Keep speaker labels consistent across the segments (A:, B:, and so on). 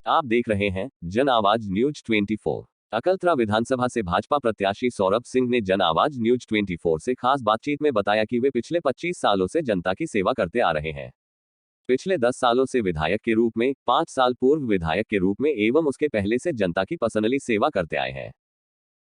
A: आप देख रहे हैं जन आवाज न्यूज 24। अकलतरा विधानसभा से भाजपा प्रत्याशी सौरभ सिंह ने जन आवाज न्यूज 24 से खास बातचीत में बताया कि वे पिछले 25 सालों से जनता की सेवा करते आ रहे हैं। पिछले 10 सालों से विधायक के रूप में, 5 साल पूर्व विधायक के रूप में एवं उसके पहले से जनता की पर्सनली सेवा करते आए हैं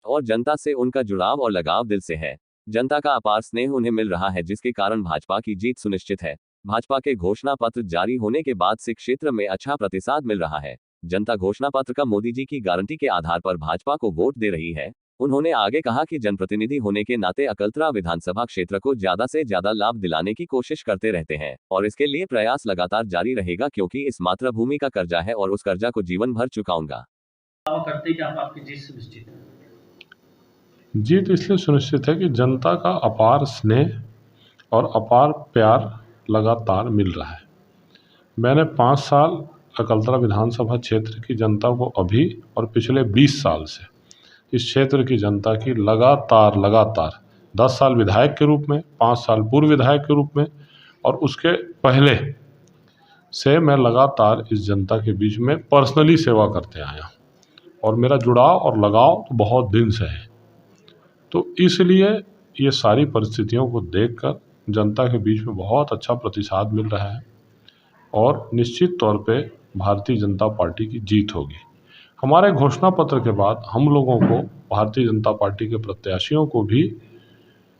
A: और जनता से उनका जुड़ाव और लगाव दिल से है। जनता का अपार स्नेह उन्हें मिल रहा है, जिसके कारण भाजपा की जीत सुनिश्चित है। भाजपा के घोषणा पत्र जारी होने के बाद से क्षेत्र में अच्छा प्रतिसाद मिल रहा है। जनता घोषणा पत्र का मोदी जी की गारंटी के आधार पर भाजपा को वोट दे रही है। उन्होंने आगे कहा कि जनप्रतिनिधि होने के नाते अकलतरा विधानसभा क्षेत्र को ज्यादा से ज्यादा लाभ दिलाने की कोशिश करते रहते हैं और इसके लिए प्रयास लगातार जारी रहेगा, क्योंकि इस मातृभूमि का कर्जा है और उस कर्जा को जीवन भर चुकाऊंगा।
B: करते कि आप आपकी जीत सुनिश्चित है?
C: जीत इसलिए सुनिश्चित है कि जनता का अपार स्नेह और अपार प्यार लगातार मिल रहा है। मैंने 5 साल अकलतरा विधानसभा क्षेत्र की जनता को अभी और पिछले 20 साल से इस क्षेत्र की जनता की लगातार 10 साल विधायक के रूप में, 5 साल पूर्व विधायक के रूप में और उसके पहले से मैं लगातार इस जनता के बीच में पर्सनली सेवा करते आया हूँ और मेरा जुड़ाव और लगाव तो बहुत दिन से है। तो इसलिए ये सारी परिस्थितियों को देखकर जनता के बीच में बहुत अच्छा प्रतिसाद मिल रहा है और निश्चित तौर पे भारतीय जनता पार्टी की जीत होगी। हमारे घोषणा पत्र के बाद हम लोगों को, भारतीय जनता पार्टी के प्रत्याशियों को भी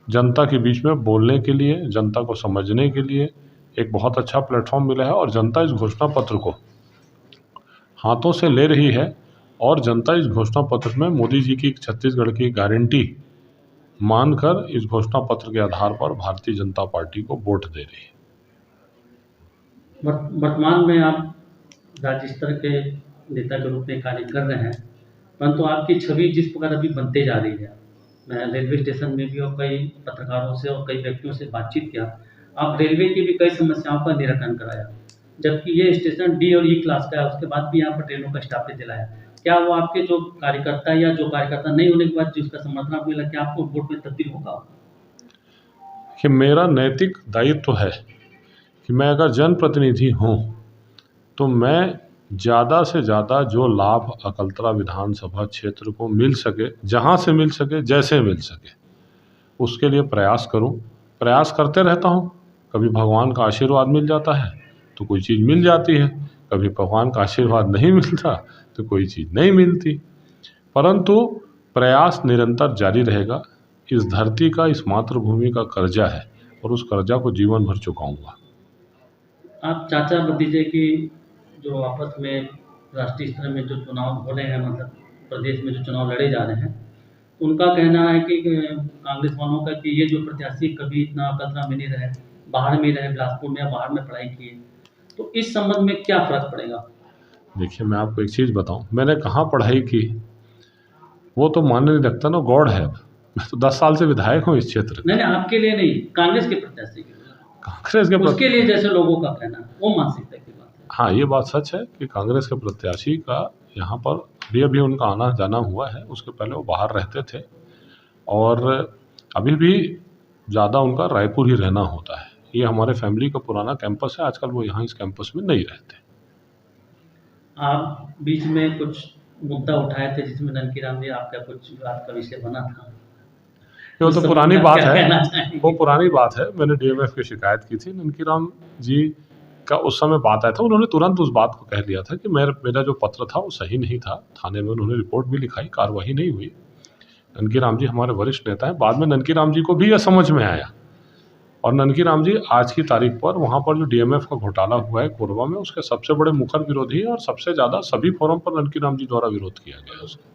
C: जनता के बीच में बोलने के लिए, जनता को समझने के लिए एक बहुत अच्छा प्लेटफॉर्म मिला है और जनता इस घोषणा पत्र को हाथों से ले रही है और जनता इस घोषणा पत्र में मोदी जी की छत्तीसगढ़ की गारंटी मानकर इस घोषणा पत्र के आधार पर भारतीय जनता पार्टी को वोट दे रही है।
B: वर्तमान में आप राज्य स्तर के नेता के रूप में कार्य कर रहे हैं, परंतु आपकी छवि जिस प्रकार अभी बनते जा रही है, मैं रेलवे स्टेशन में भी और कई पत्रकारों से और कई व्यक्तियों से बातचीत किया, आप रेलवे की भी कई समस्याओं का निराकरण कराया, जबकि ये स्टेशन डी और ई क्लास का है, उसके बाद भी यहाँ पर ट्रेनों का स्टॉपेज दिलाया। क्या वो आपके जो कार्यकर्ता या जो कार्यकर्ता नहीं होने के बाद जिसका समर्थन आपको मिला, क्या आपको वोट में तब्दील होगा?
C: कि मेरा नैतिक दायित्व है कि मैं अगर जनप्रतिनिधि हूँ तो मैं ज़्यादा से ज़्यादा जो लाभ अकलतरा विधानसभा क्षेत्र को मिल सके, जहाँ से मिल सके, जैसे मिल सके, उसके लिए प्रयास करूँ। प्रयास करते रहता हूँ। कभी भगवान का आशीर्वाद मिल जाता है तो कोई चीज़ मिल जाती है, कभी भगवान का आशीर्वाद नहीं मिलता तो कोई चीज़ नहीं मिलती, परंतु प्रयास निरंतर जारी रहेगा। इस धरती का, इस मातृभूमि का कर्जा है और उस कर्जा को जीवन भर चुकाऊंगा।
B: आप चाचा भतीजे की जो आपस में राष्ट्रीय स्तर में जो चुनाव हो रहे हैं, मतलब प्रदेश में जो चुनाव लड़े जा रहे हैं, उनका कहना है कि कांग्रेस वालों का कि ये जो प्रत्याशी कभी इतना अकलतरा में नहीं रहे, बाहर में रहे, बिलासपुर में या बाहर में पढ़ाई किए, तो इस संबंध में क्या फर्क पड़ेगा?
C: देखिए, मैं आपको एक चीज़ बताऊं, मैंने कहाँ पढ़ाई की वो तो मानने नहीं लगता ना, गॉड है। मैं तो 10 साल से विधायक हूँ इस क्षेत्र
B: नहीं, आपके लिए नहीं, कांग्रेस के प्रत्याशी के लिए,
C: कांग्रेस के
B: उसके लिए जैसे लोगों का कहना, वो मानसिकता की बात है।
C: हाँ, ये बात सच है कि कांग्रेस के प्रत्याशी का यहाँ पर अभी उनका आना जाना हुआ है। उसके पहले वो बाहर रहते थे और अभी भी ज़्यादा उनका रायपुर ही रहना होता है। ये हमारे फैमिली का पुराना कैंपस है। आजकल वो यहाँ इस कैंपस में नहीं रहते।
B: आप बीच में कुछ मुद्दा उठाए थे जिसमें ननकीराम जी आपका कुछ विवाद का विषय बना था।
C: वो तो पुरानी बात है, वो पुरानी बात है। मैंने डीएमएफ की शिकायत की थी। ननकीराम जी का उस समय बात आया था, उन्होंने तुरंत उस बात को कह दिया था कि मेरा जो पत्र था वो सही नहीं था। थाने में उन्होंने रिपोर्ट भी लिखाई, कार्रवाई नहीं हुई। ननकीराम जी हमारे वरिष्ठ नेता हैं। बाद में ननकीराम जी को भी यह समझ में आया और ननकीराम जी आज की तारीख पर वहाँ पर जो डीएमएफ का घोटाला हुआ है कोरबा में, उसके सबसे बड़े मुखर विरोधी हैं और सबसे ज़्यादा सभी फोरम पर ननकीराम जी द्वारा विरोध किया गया है उसका।